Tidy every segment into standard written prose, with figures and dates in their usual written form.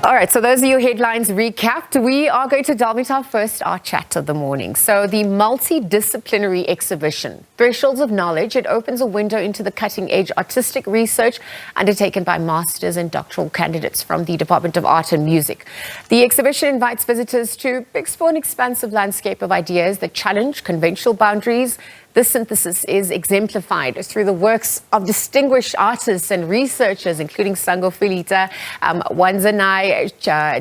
All right, so those are your headlines recapped. We are going to delve into our first art chat of the morning. So the multidisciplinary exhibition, Thresholds of Knowledge, it opens a window into the cutting-edge artistic research undertaken by masters and doctoral candidates from the Department of Art and Music. The exhibition invites visitors to explore an expansive landscape of ideas that challenge conventional boundaries. This synthesis is exemplified through the works of distinguished artists and researchers, including Sango Filita, Wadzanai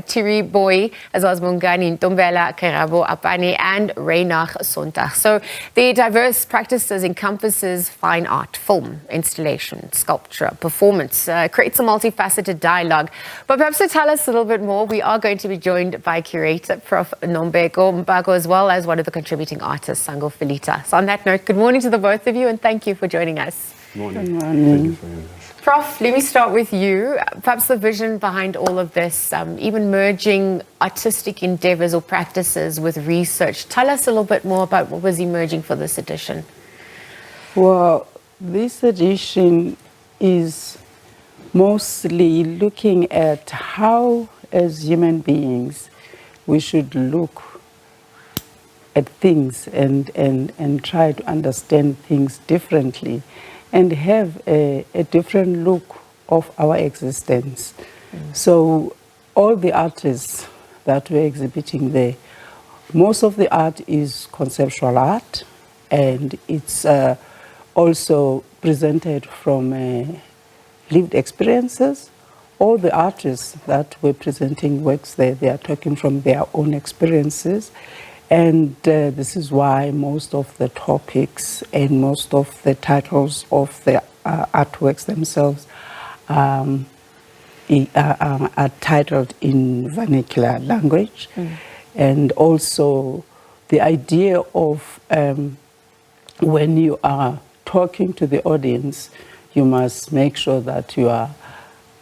Tirimboyi, as well as Bongani Ntombela, Karabo Aphane, and Reinhard Sonntag. So the diverse practices encompasses fine art, film, installation, sculpture, performance, creates a multifaceted dialogue. But perhaps to tell us a little bit more, we are going to be joined by curator Prof. Nombeko Mpako, as well as one of the contributing artists, Sango Filita. So on that note, good morning to the both of you, and thank you for joining us. Good morning. Good morning. Thank you for having us. Prof, let me start with you. Perhaps the vision behind all of this, even merging artistic endeavors or practices with research. Tell us a little bit more about what was emerging for this edition. Well, this edition is mostly looking at how, as human beings, we should look at things and try to understand things differently and have a different look of our existence. So all the artists that we're exhibiting there, most of the art is conceptual art, and it's also presented from lived experiences. All the artists that were presenting works there, they are talking from their own experiences. And this is why most of the topics and most of the titles of the artworks themselves are titled in vernacular language. And also the idea of when you are talking to the audience, you must make sure that you are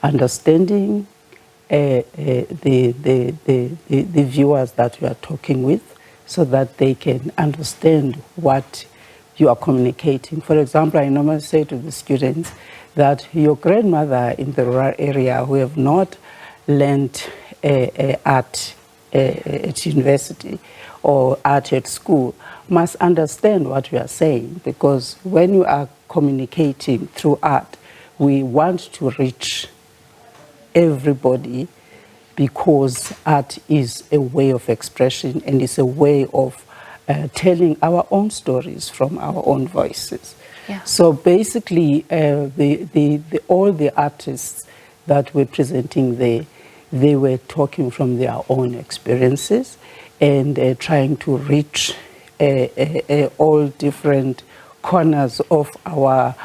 understanding the viewers that you are talking with, so that they can understand what you are communicating. For example, I normally say to the students that your grandmother in the rural area who have not learned art at university or art at school must understand what you are saying, because when you are communicating through art, we want to reach everybody, because art is a way of expression and it's a way of telling our own stories from our own voices. Yeah. So basically, all the artists that were presenting there, they were talking from their own experiences and trying to reach all different corners of our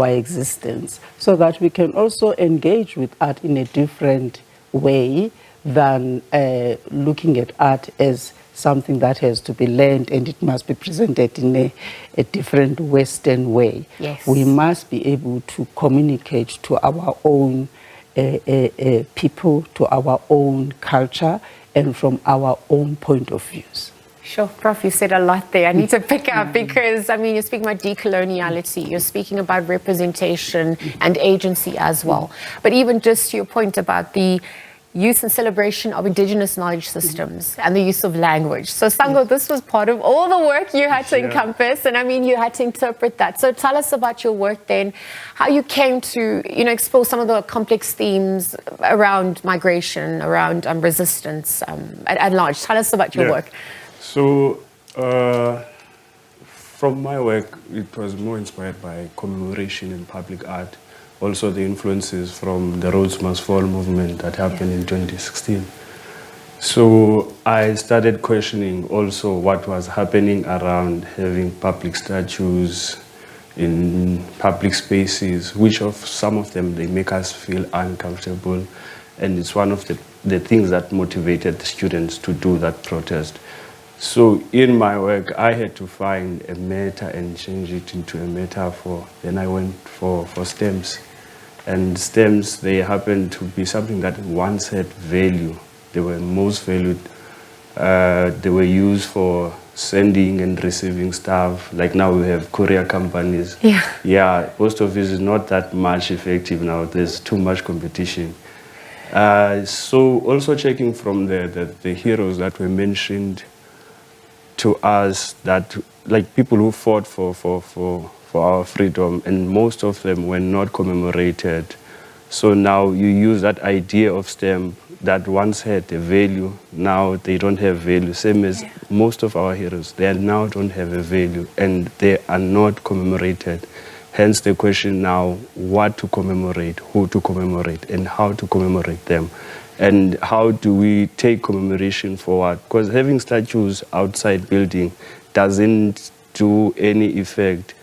existence, so that we can also engage with art in a different way than looking at art as something that has to be learned and it must be presented in a different Western way. Yes. We must be able to communicate to our own people, to our own culture, and from our own point of views. Sure, Prof, you said a lot there. I need to pick up because, I mean, you're speaking about decoloniality, you're speaking about representation and agency as well. But even just to your point about the use and celebration of indigenous knowledge systems and the use of language. So, Sango, this was part of all the work you had to encompass, and I mean, you had to interpret that. So tell us about your work then, how you came to, explore some of the complex themes around migration, around resistance at large. Tell us about your work. So, from my work, it was more inspired by commemoration in public art. Also, the influences from the Rhodes Must Fall movement that happened in 2016. So, I started questioning also what was happening around having public statues in public spaces, which of some of them, they make us feel uncomfortable. And it's one of the things that motivated the students to do that protest. So in my work, I had to find a meta and change it into a metaphor. Then I went for stems. And stems, they happen to be something that once had value. They were most valued. They were used for sending and receiving stuff. Like now we have courier companies. Yeah, post office is not that much effective now. There's too much competition. So also checking from the heroes that were mentioned to us, that like people who fought for our freedom, and most of them were not commemorated. So now you use that idea of stamp that once had a value, now they don't have value. Same as most of our heroes, they now don't have a value and they are not commemorated. Hence the question now, what to commemorate, who to commemorate, and how to commemorate them. And how do we take commemoration forward? Because having statues outside building doesn't do any effect.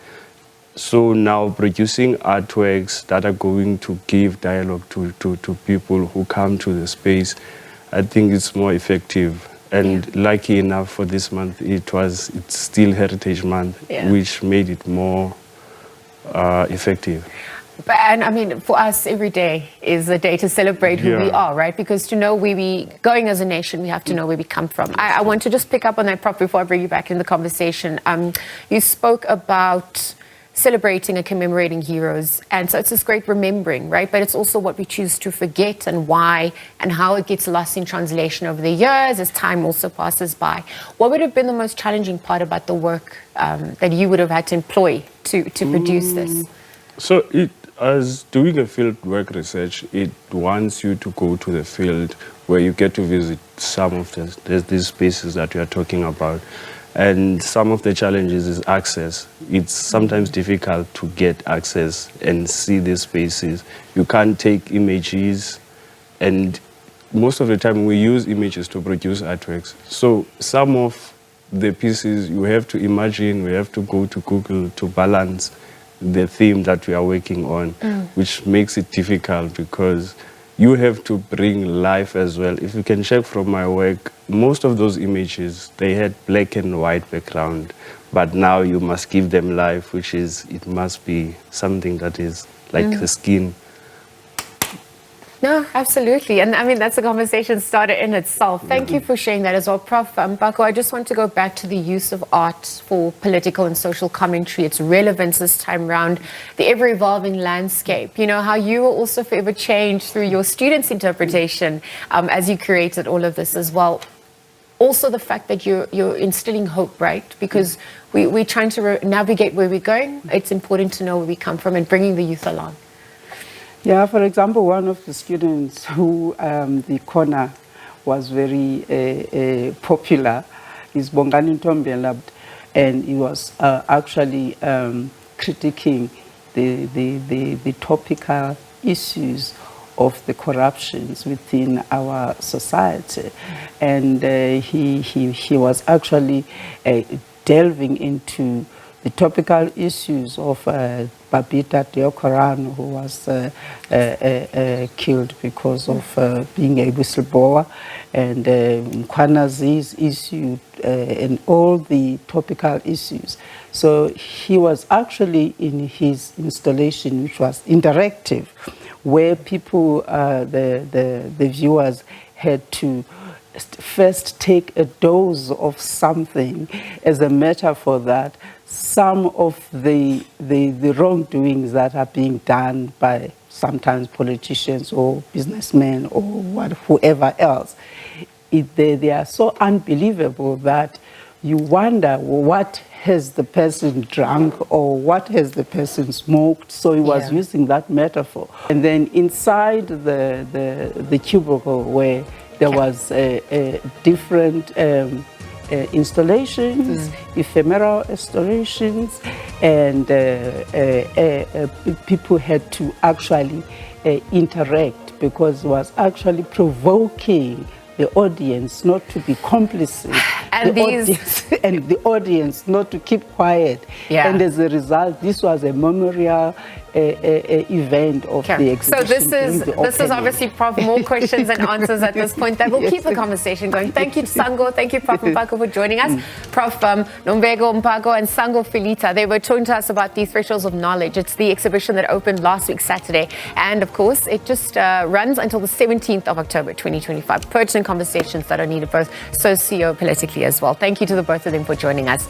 So now producing artworks that are going to give dialogue to people who come to the space, I think it's more effective. And lucky enough for this month, it's still Heritage Month, which made it more effective. And I mean, for us, every day is a day to celebrate who we are, right? Because to know where we going as a nation, we have to know where we come from. I want to just pick up on that, Prof, before I bring you back in the conversation. You spoke about celebrating and commemorating heroes, and so it's this great remembering, right? But it's also what we choose to forget and why and how it gets lost in translation over the years as time also passes by. What would have been the most challenging part about the work that you would have had to employ to produce this? So as doing a field work research, it wants you to go to the field where you get to visit some of these spaces that you are talking about. And some of the challenges is access. It's sometimes difficult to get access and see these spaces. You can't take images, and most of the time we use images to produce artworks. So some of the pieces you have to imagine, we have to go to Google to balance the theme that we are working on, which makes it difficult because you have to bring life as well. If you can check from my work, most of those images, they had black and white background, but now you must give them life, which is, it must be something that is like the skin. No, absolutely. And I mean, that's a conversation started in itself. Thank you for sharing that as well. Prof. Mpako, I just want to go back to the use of art for political and social commentary, its relevance this time around, the ever-evolving landscape, you know, how you were also forever changed through your students' interpretation as you created all of this as well. Also the fact that you're instilling hope, right? Because we're trying to navigate where we're going. It's important to know where we come from and bringing the youth along. Yeah, for example, one of the students who the corner was very popular is Bongani Ntombela, and he was actually critiquing the topical issues of the corruptions within our society, and he was actually delving into the topical issues of Babita Deokoran, who was killed because of being a whistleblower, and Mkwanazi's issue, and all the topical issues. So he was actually in his installation, which was interactive, where people, the viewers, had to first take a dose of something as a metaphor that some of the wrongdoings that are being done by sometimes politicians or businessmen or whoever else, they are so unbelievable that you wonder what has the person drunk or what has the person smoked. So he was using that metaphor. And then inside the cubicle where there was different installations, ephemeral installations, and people had to actually interact, because it was actually provoking the audience not to be complicit, and the audience not to keep quiet. And as a result, this was a memorial event of the exhibition. So this is obviously, Prof, more questions and answers at this point that will keep the conversation going. Thank you to Sango, thank you Prof Mpako for joining us. Prof Nombeko Mpako and Sango Filita, they were talking to us about the Thresholds of Knowledge. It's the exhibition that opened last week Saturday, and of course it just runs until the 17th of October 2025. Pertinent conversations that are needed both socio-politically as well. Thank you to the both of them for joining us.